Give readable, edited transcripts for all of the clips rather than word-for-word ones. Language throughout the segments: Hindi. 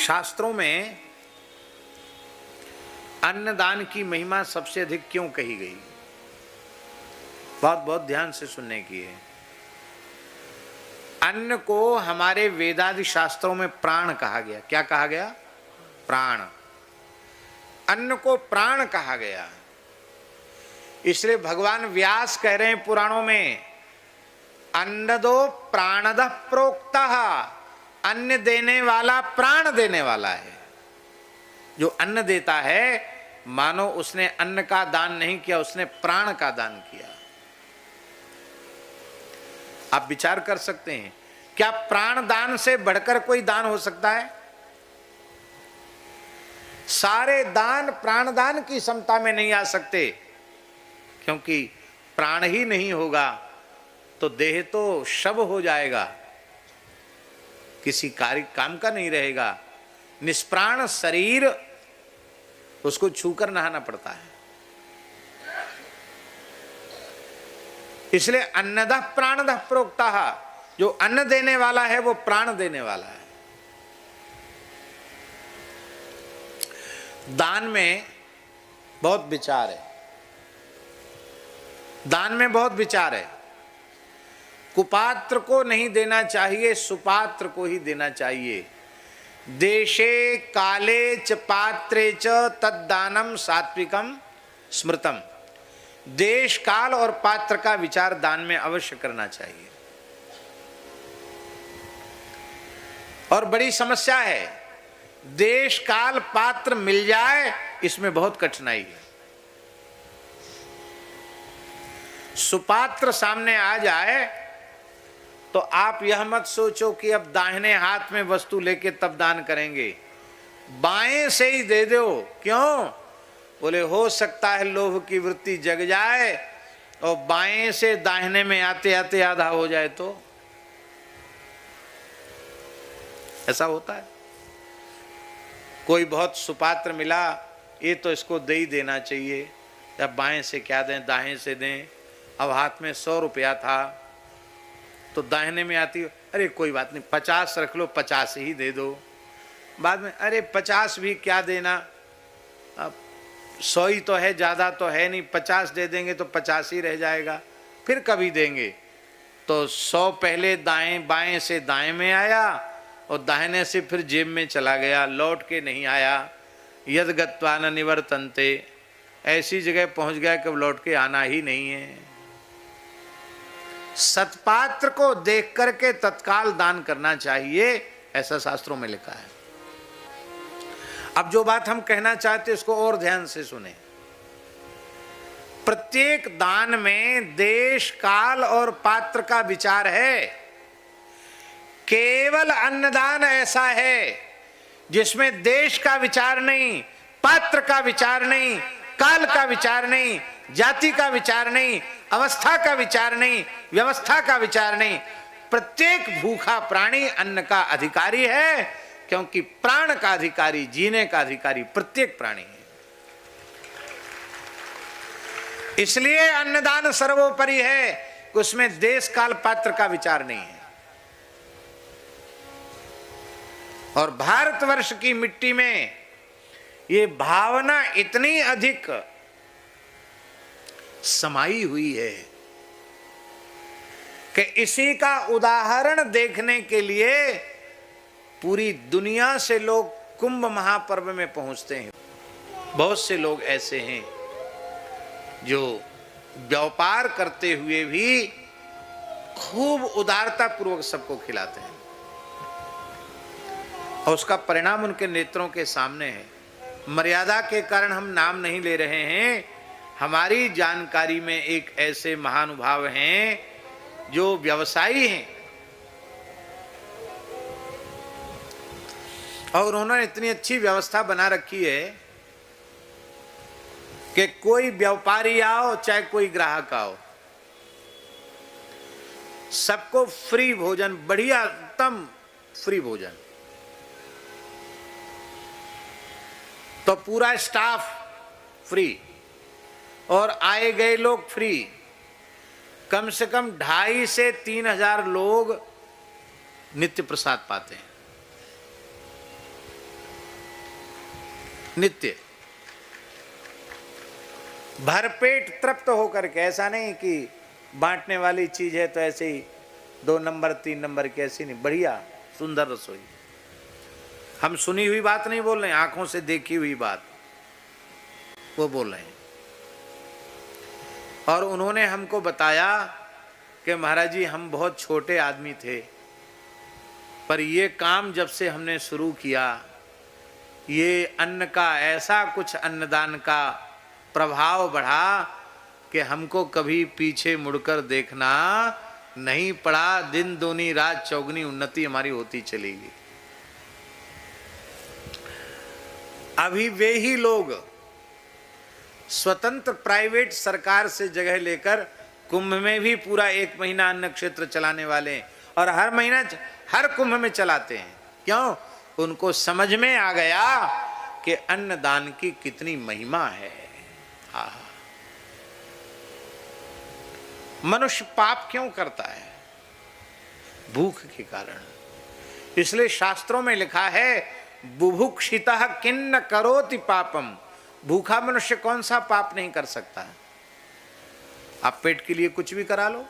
शास्त्रों में अन्नदान की महिमा सबसे अधिक क्यों कही गई? बहुत बहुत ध्यान से सुनने की है। अन्न को हमारे वेदादि शास्त्रों में प्राण कहा गया। क्या कहा गया? प्राण। अन्न को प्राण कहा गया। इसलिए भगवान व्यास कह रहे हैं पुराणों में, अन्नदो प्राणदः प्रोक्तः, अन्न देने वाला प्राण देने वाला है। जो अन्न देता है मानो उसने अन्न का दान नहीं किया, उसने प्राण का दान किया। आप विचार कर सकते हैं, क्या प्राण दान से बढ़कर कोई दान हो सकता है? सारे दान प्राण दान की क्षमता में नहीं आ सकते, क्योंकि प्राण ही नहीं होगा तो देह तो शव हो जाएगा, किसी कार्य काम का नहीं रहेगा। निष्प्राण शरीर उसको छूकर नहाना पड़ता है। इसलिए अन्नदः प्राणदः प्रोक्तः, जो अन्न देने वाला है वो प्राण देने वाला है। दान में बहुत विचार है। दान में बहुत विचार है। कुपात्र को नहीं देना चाहिए, सुपात्र को ही देना चाहिए। देशे काले च पात्रे च तद्दानम सात्विकम स्मृतम। देश काल और पात्र का विचार दान में अवश्य करना चाहिए। और बड़ी समस्या है, देश काल पात्र मिल जाए इसमें बहुत कठिनाई है। सुपात्र सामने आ जाए तो आप यह मत सोचो कि अब दाहिने हाथ में वस्तु लेके तब दान करेंगे, बाएं से ही दे दो। क्यों? बोले हो सकता है लोभ की वृत्ति जग जाए और बाएं से दाहिने में आते आते आधा हो जाए तो। ऐसा होता है। कोई बहुत सुपात्र मिला, ये तो इसको दे ही देना चाहिए, अब बाएं से क्या दें, दाएं से दें। अब हाथ में 100 रुपया था तो दाहिने में आती, अरे कोई बात नहीं 50 रख लो, 50 ही दे दो। बाद में अरे 50 भी क्या देना, अब 100 ही तो है, ज़्यादा तो है नहीं, 50 दे देंगे तो 50 ही रह जाएगा, फिर कभी देंगे। तो 100 पहले दाएं बाएं से दाएं में आया और दाहिने से फिर जेब में चला गया, लौट के नहीं आया। यद गत्वा न निवर्तन्ते, ऐसी जगह पहुंच गया कि लौट के आना ही नहीं है। सत्पात्र को देख करके तत्काल दान करना चाहिए, ऐसा शास्त्रों में लिखा है। अब जो बात हम कहना चाहते हैं उसको और ध्यान से सुने। प्रत्येक दान में देश काल और पात्र का विचार है। केवल अन्नदान ऐसा है जिसमें देश का विचार नहीं, पात्र का विचार नहीं, काल का विचार नहीं, जाति का विचार नहीं, अवस्था का विचार नहीं, व्यवस्था का विचार नहीं। प्रत्येक भूखा प्राणी अन्न का अधिकारी है, क्योंकि प्राण का अधिकारी, जीने का अधिकारी प्रत्येक प्राणी है। इसलिए अन्नदान सर्वोपरि है कि उसमें देश काल पात्र का विचार नहीं है। और भारतवर्ष की मिट्टी में ये भावना इतनी अधिक समाई हुई है कि इसी का उदाहरण देखने के लिए पूरी दुनिया से लोग कुंभ महापर्व में पहुंचते हैं। बहुत से लोग ऐसे हैं जो व्यापार करते हुए भी खूब उदारता पूर्वक सबको खिलाते हैं, और उसका परिणाम उनके नेत्रों के सामने है। मर्यादा के कारण हम नाम नहीं ले रहे हैं। हमारी जानकारी में एक ऐसे महानुभाव हैं जो व्यवसायी हैं, और उन्होंने इतनी अच्छी व्यवस्था बना रखी है कि कोई व्यापारी आओ चाहे कोई ग्राहक आओ, सबको फ्री भोजन, बढ़िया उत्तम फ्री भोजन। तो पूरा स्टाफ फ्री और आए गए लोग फ्री। कम से कम 2,500 से 3,000 लोग नित्य प्रसाद पाते हैं। नित्य भरपेट तृप्त होकर के। ऐसा नहीं कि बांटने वाली चीज है तो ऐसे ही 2 नंबर 3 नंबर की, ऐसी नहीं, बढ़िया सुंदर रसोई। हम सुनी हुई बात नहीं बोल रहे हैं, आंखों से देखी हुई बात वो बोल रहे हैं। और उन्होंने हमको बताया कि महाराज जी हम बहुत छोटे आदमी थे, पर ये काम जब से हमने शुरू किया, ये अन्न का ऐसा कुछ अन्नदान का प्रभाव बढ़ा कि हमको कभी पीछे मुड़कर देखना नहीं पड़ा। दिन दूनी रात चौगुनी उन्नति हमारी होती चली गई। अभी वे ही लोग स्वतंत्र प्राइवेट सरकार से जगह लेकर कुंभ में भी पूरा 1 महीना अन्न क्षेत्र चलाने वाले हैं, और हर महीना हर कुंभ में चलाते हैं। क्यों? उनको समझ में आ गया कि अन्नदान की कितनी महिमा है। मनुष्य पाप क्यों करता है? भूख के कारण। इसलिए शास्त्रों में लिखा है बुभुक्षितः किन्न करोति पापम। भूखा मनुष्य कौन सा पाप नहीं कर सकता? आप पेट के लिए कुछ भी करा लो।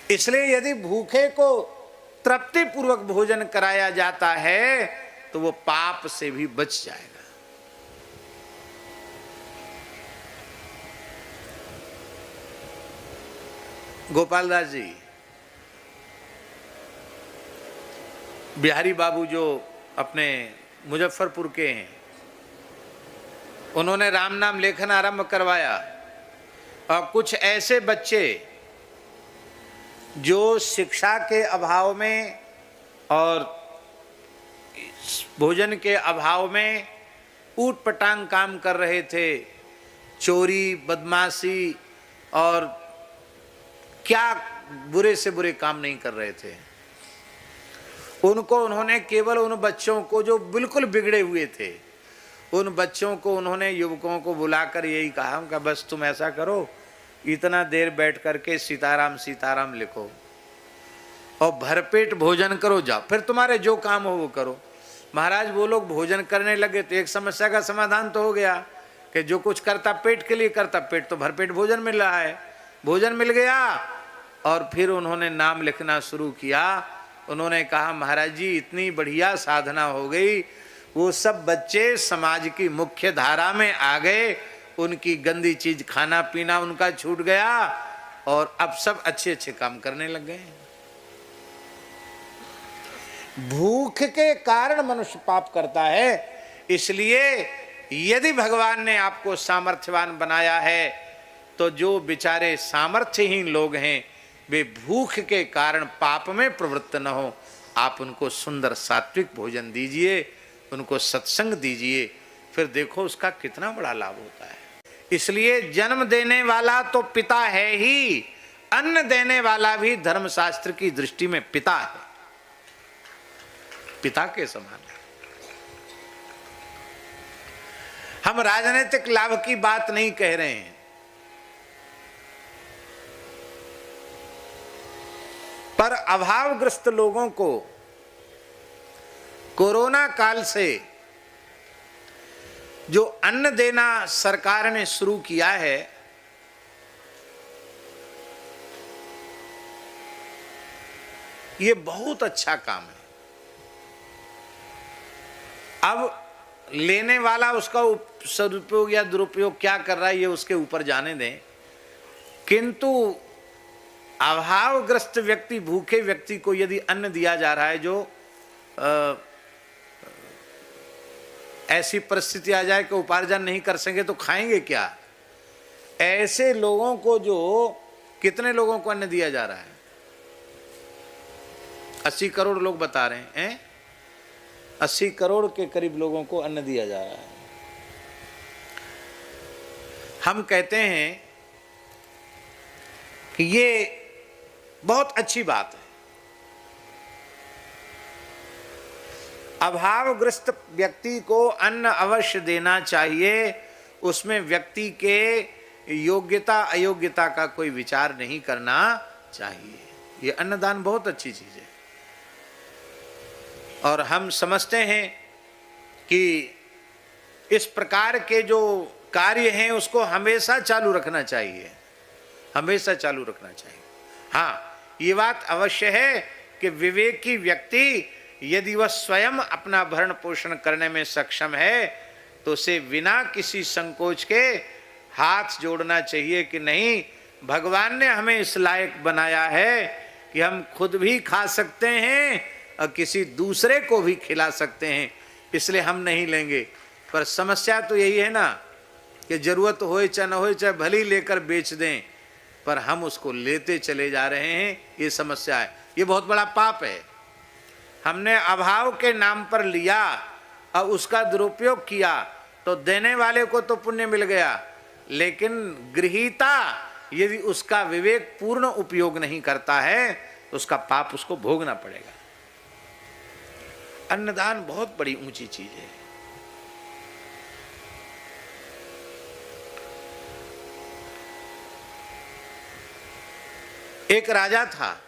इसलिए यदि भूखे को तृप्ति पूर्वक भोजन कराया जाता है तो वो पाप से भी बच जाएगा। गोपाल दास जी, बिहारी बाबू जो अपने मुजफ्फरपुर के हैं, उन्होंने राम नाम लेखन आरंभ करवाया, और कुछ ऐसे बच्चे जो शिक्षा के अभाव में और भोजन के अभाव में ऊट पटांग काम कर रहे थे, चोरी बदमाशी और क्या बुरे से बुरे काम नहीं कर रहे थे, उनको उन्होंने केवल उन बच्चों को जो बिल्कुल बिगड़े हुए थे, उन बच्चों को उन्होंने युवकों को बुलाकर यही कहा कि बस तुम ऐसा करो, इतना देर बैठ करके सीताराम सीताराम लिखो और भरपेट भोजन करो, जाओ, फिर तुम्हारे जो काम हो वो करो। महाराज वो लोग भोजन करने लगे तो एक समस्या का समाधान तो हो गया कि जो कुछ करता पेट के लिए करता, पेट तो भरपेट भोजन मिल रहा है, भोजन मिल गया। और फिर उन्होंने नाम लिखना शुरू किया। उन्होंने कहा महाराज जी इतनी बढ़िया साधना हो गई, वो सब बच्चे समाज की मुख्य धारा में आ गए, उनकी गंदी चीज खाना पीना उनका छूट गया और अब सब अच्छे अच्छे काम करने लग गए। भूख के कारण मनुष्य पाप करता है। इसलिए यदि भगवान ने आपको सामर्थ्यवान बनाया है तो जो बेचारे सामर्थ्यहीन लोग हैं वे भूख के कारण पाप में प्रवृत्त न हो, आप उनको सुंदर सात्विक भोजन दीजिए, उनको सत्संग दीजिए, फिर देखो उसका कितना बड़ा लाभ होता है। इसलिए जन्म देने वाला तो पिता है ही, अन्न देने वाला भी धर्मशास्त्र की दृष्टि में पिता है, पिता के समान है। हम राजनीतिक लाभ की बात नहीं कह रहे हैं, पर अभावग्रस्त लोगों को कोरोना काल से जो अन्न देना सरकार ने शुरू किया है, ये बहुत अच्छा काम है। अब लेने वाला उसका सदुपयोग या दुरुपयोग क्या कर रहा है ये उसके ऊपर जाने दें, किंतु अभावग्रस्त व्यक्ति, भूखे व्यक्ति को यदि अन्न दिया जा रहा है, जो ऐसी परिस्थिति आ जाए कि उपार्जन नहीं कर सकेंगे तो खाएंगे क्या, ऐसे लोगों को, जो कितने लोगों को अन्न दिया जा रहा है, 80 करोड़ लोग बता रहे हैं, 80 करोड़ के करीब लोगों को अन्न दिया जा रहा है। हम कहते हैं कि ये बहुत अच्छी बात है। अभावग्रस्त व्यक्ति को अन्न अवश्य देना चाहिए, उसमें व्यक्ति के योग्यता अयोग्यता का कोई विचार नहीं करना चाहिए। ये अन्नदान बहुत अच्छी चीज है। और हम समझते हैं कि इस प्रकार के जो कार्य हैं उसको हमेशा चालू रखना चाहिए, हमेशा चालू रखना चाहिए। हाँ, ये बात अवश्य है कि विवेकी व्यक्ति यदि वह स्वयं अपना भरण पोषण करने में सक्षम है तो उसे बिना किसी संकोच के हाथ जोड़ना चाहिए कि नहीं, भगवान ने हमें इस लायक बनाया है कि हम खुद भी खा सकते हैं और किसी दूसरे को भी खिला सकते हैं, इसलिए हम नहीं लेंगे। पर समस्या तो यही है ना कि जरूरत होए चाहे न होए, चाहे भली लेकर बेच दें, पर हम उसको लेते चले जा रहे हैं, ये समस्या है। ये बहुत बड़ा पाप है। हमने अभाव के नाम पर लिया और उसका दुरुपयोग किया तो देने वाले को तो पुण्य मिल गया, लेकिन गृहीता यदि उसका विवेक पूर्ण उपयोग नहीं करता है तो उसका पाप उसको भोगना पड़ेगा। अन्नदान बहुत बड़ी ऊंची चीज है। एक राजा था,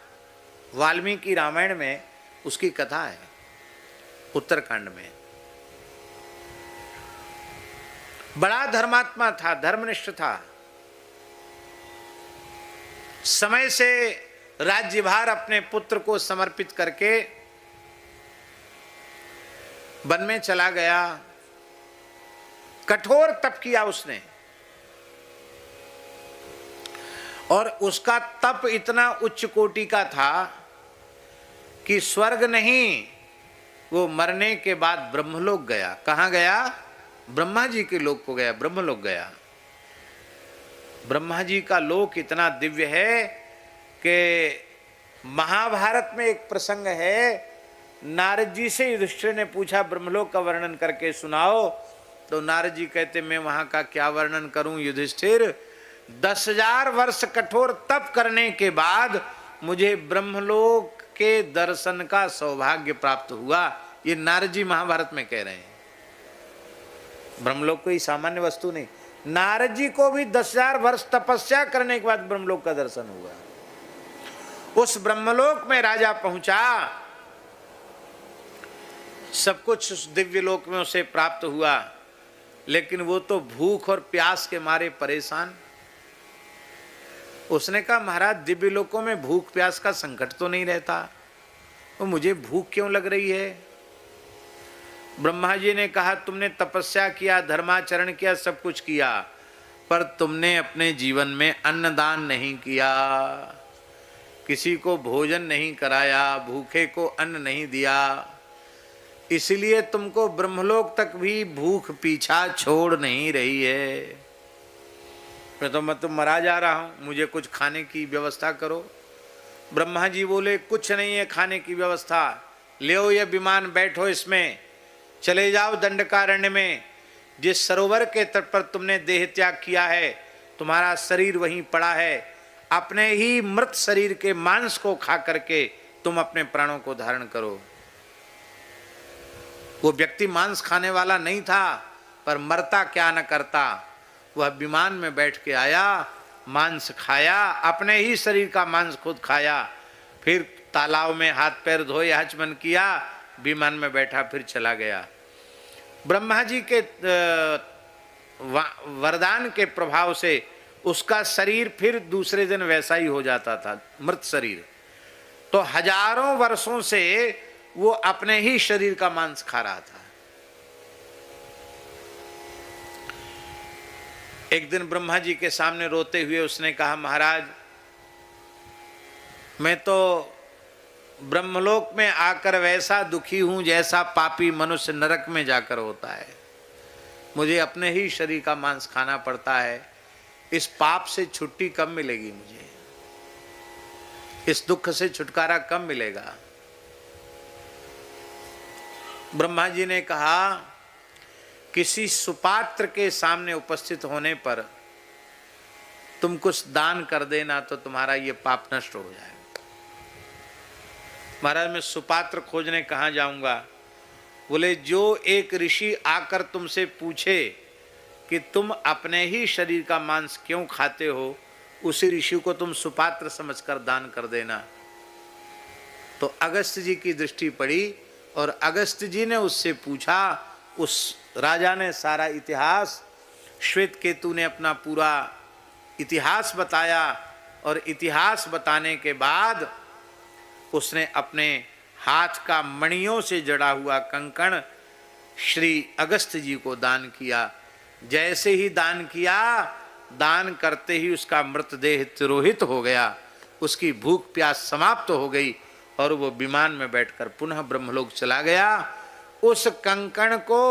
वाल्मीकि रामायण में उसकी कथा है, उत्तरकांड में। बड़ा धर्मात्मा था, धर्मनिष्ठ था। समय से राज्यभार अपने पुत्र को समर्पित करके वन में चला गया। कठोर तप किया उसने, और उसका तप इतना उच्च कोटि का था कि स्वर्ग नहीं, वो मरने के बाद ब्रह्मलोक गया। कहाँ गया? ब्रह्मा जी के लोक को गया, ब्रह्मलोक गया। ब्रह्मा जी का लोक इतना दिव्य है कि महाभारत में एक प्रसंग है, नारद जी से युधिष्ठिर ने पूछा ब्रह्मलोक का वर्णन करके सुनाओ, तो नारद जी कहते मैं वहां का क्या वर्णन करूं युधिष्ठिर, 10,000 वर्ष कठोर तप करने के बाद मुझे ब्रह्मलोक के दर्शन का सौभाग्य प्राप्त हुआ। ये नारद जी महाभारत में कह रहे हैं। ब्रह्मलोक कोई सामान्य वस्तु नहीं। नारद जी को भी 10,000 वर्ष तपस्या करने के बाद ब्रह्मलोक का दर्शन हुआ। उस ब्रह्मलोक में राजा पहुंचा, सब कुछ उस दिव्य लोक में उसे प्राप्त हुआ, लेकिन वो तो भूख और प्यास के मारे परेशान। उसने कहा महाराज, दिव्य लोकों में भूख प्यास का संकट तो नहीं रहता, तो मुझे भूख क्यों लग रही है? ब्रह्मा जी ने कहा तुमने तपस्या किया, धर्माचरण किया, सब कुछ किया, पर तुमने अपने जीवन में अन्नदान नहीं किया, किसी को भोजन नहीं कराया, भूखे को अन्न नहीं दिया, इसलिए तुमको ब्रह्मलोक तक भी भूख पीछा छोड़ नहीं रही है। मैं तो मरा जा रहा हूं, मुझे कुछ खाने की व्यवस्था करो। ब्रह्मा जी बोले कुछ नहीं है खाने की व्यवस्था, ले ये विमान, बैठो इसमें, चले जाओ दंडकारण्य में, जिस सरोवर के तट पर तुमने देह त्याग किया है तुम्हारा शरीर वहीं पड़ा है, अपने ही मृत शरीर के मांस को खा करके तुम अपने प्राणों को धारण करो। वो व्यक्ति मांस खाने वाला नहीं था, पर मरता क्या न करता। वह विमान में बैठ के आया, मांस खाया, अपने ही शरीर का मांस खुद खाया, फिर तालाब में हाथ पैर धोए, आचमन किया, विमान में बैठा, फिर चला गया। ब्रह्मा जी के वरदान के प्रभाव से उसका शरीर फिर दूसरे दिन वैसा ही हो जाता था, मृत शरीर। तो हजारों वर्षों से वो अपने ही शरीर का मांस खा रहा था। एक दिन ब्रह्मा जी के सामने रोते हुए उसने कहा महाराज, मैं तो ब्रह्मलोक में आकर वैसा दुखी हूं जैसा पापी मनुष्य नरक में जाकर होता है। मुझे अपने ही शरीर का मांस खाना पड़ता है। इस पाप से छुट्टी कब मिलेगी मुझे? इस दुख से छुटकारा कब मिलेगा? ब्रह्मा जी ने कहा किसी सुपात्र के सामने उपस्थित होने पर तुम कुछ दान कर देना तो तुम्हारा ये पाप नष्ट हो जाएगा। महाराज, मैं सुपात्र खोजने कहाँ जाऊंगा? बोले जो एक ऋषि आकर तुमसे पूछे कि तुम अपने ही शरीर का मांस क्यों खाते हो, उसी ऋषि को तुम सुपात्र समझकर दान कर देना। तो अगस्त्य जी की दृष्टि पड़ी और अगस्त्य जी ने उससे पूछा, उस राजा ने सारा इतिहास, श्वेत केतु ने अपना पूरा इतिहास बताया और इतिहास बताने के बाद उसने अपने हाथ का मणियों से जड़ा हुआ कंकण श्री अगस्त्य जी को दान किया। जैसे ही दान किया, दान करते ही उसका मृतदेह तिरोहित हो गया, उसकी भूख प्यास समाप्त हो गई और वो विमान में बैठकर पुनः ब्रह्मलोक चला गया। उस कंकण को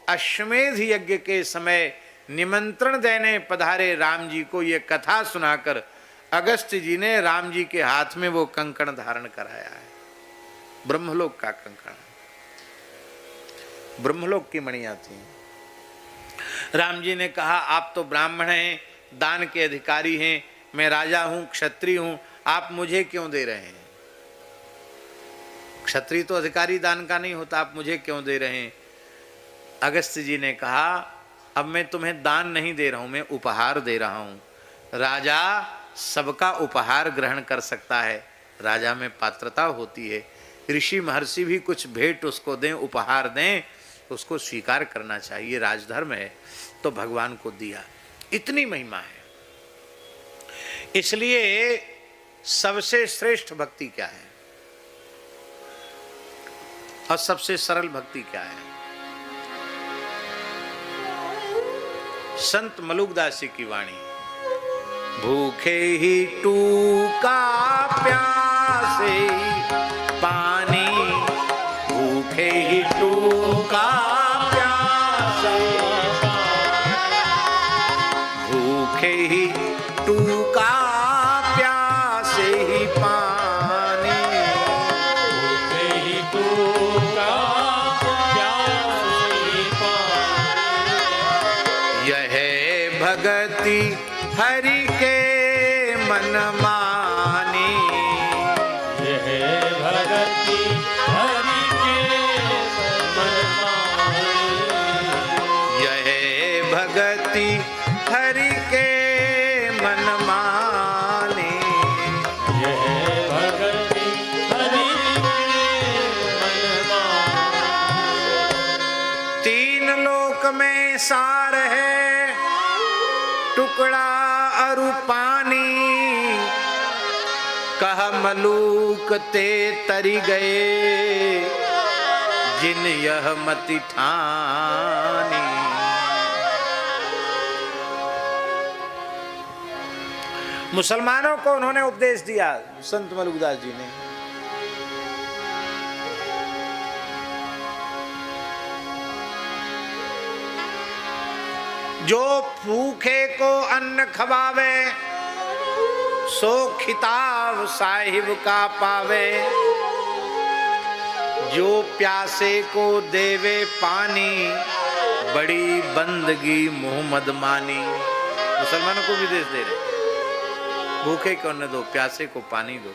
अश्वमेध यज्ञ के समय निमंत्रण देने पधारे राम जी को ये कथा सुनाकर अगस्त्य जी ने राम जी के हाथ में वो कंकण धारण कराया है। ब्रह्मलोक का कंकण, ब्रह्मलोक की मणियां थी। राम जी ने कहा, आप तो ब्राह्मण हैं, दान के अधिकारी हैं, मैं राजा हूं, क्षत्रिय हूं, आप मुझे क्यों दे रहे हैं? क्षत्रिय तो अधिकारी दान का नहीं होता, आप मुझे क्यों दे रहे हैं? अगस्त्य जी ने कहा, अब मैं तुम्हें दान नहीं दे रहा हूं, मैं उपहार दे रहा हूं। राजा सबका उपहार ग्रहण कर सकता है, राजा में पात्रता होती है। ऋषि महर्षि भी कुछ भेंट उसको दें, उपहार दें, उसको स्वीकार करना चाहिए, राजधर्म है। तो भगवान को दिया, इतनी महिमा है। इसलिए सबसे श्रेष्ठ भक्ति क्या है और सबसे सरल भक्ति क्या है? संत मलुकदास जी की वाणी, भूखे ही टूका प्यासे पानी, भूखे ही टूका प्यासे, भूखे ही टूका प्यासे ही पानी, भूखे ही टूका प्यासे ही पानी। यह भगति हरि के मन मानी, यह भगति हरि के मन मानी, यह भगति हरि के मन मानी, यह भगति हरि के मन मानी। तीन लोक में सार है, टुकड़ा अरु पानी, कह मलूक ते तरी गए, जिन यह मति ठानी। मुसलमानों को उन्होंने उपदेश दिया, संत मलुकदास जी ने। जो भूखे को अन्न खवावे, सो खिताब साहिब का पावे, जो प्यासे को देवे पानी, बड़ी बंदगी मोहम्मद मानी। मुसलमानों को भी देश दे रहे, भूखे को अन्न दो, प्यासे को पानी दो।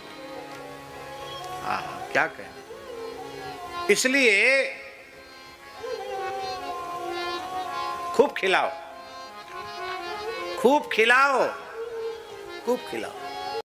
हाँ, क्या कहना। इसलिए खूब खिलाओ, खूब खिलाओ, खूब खिलाओ।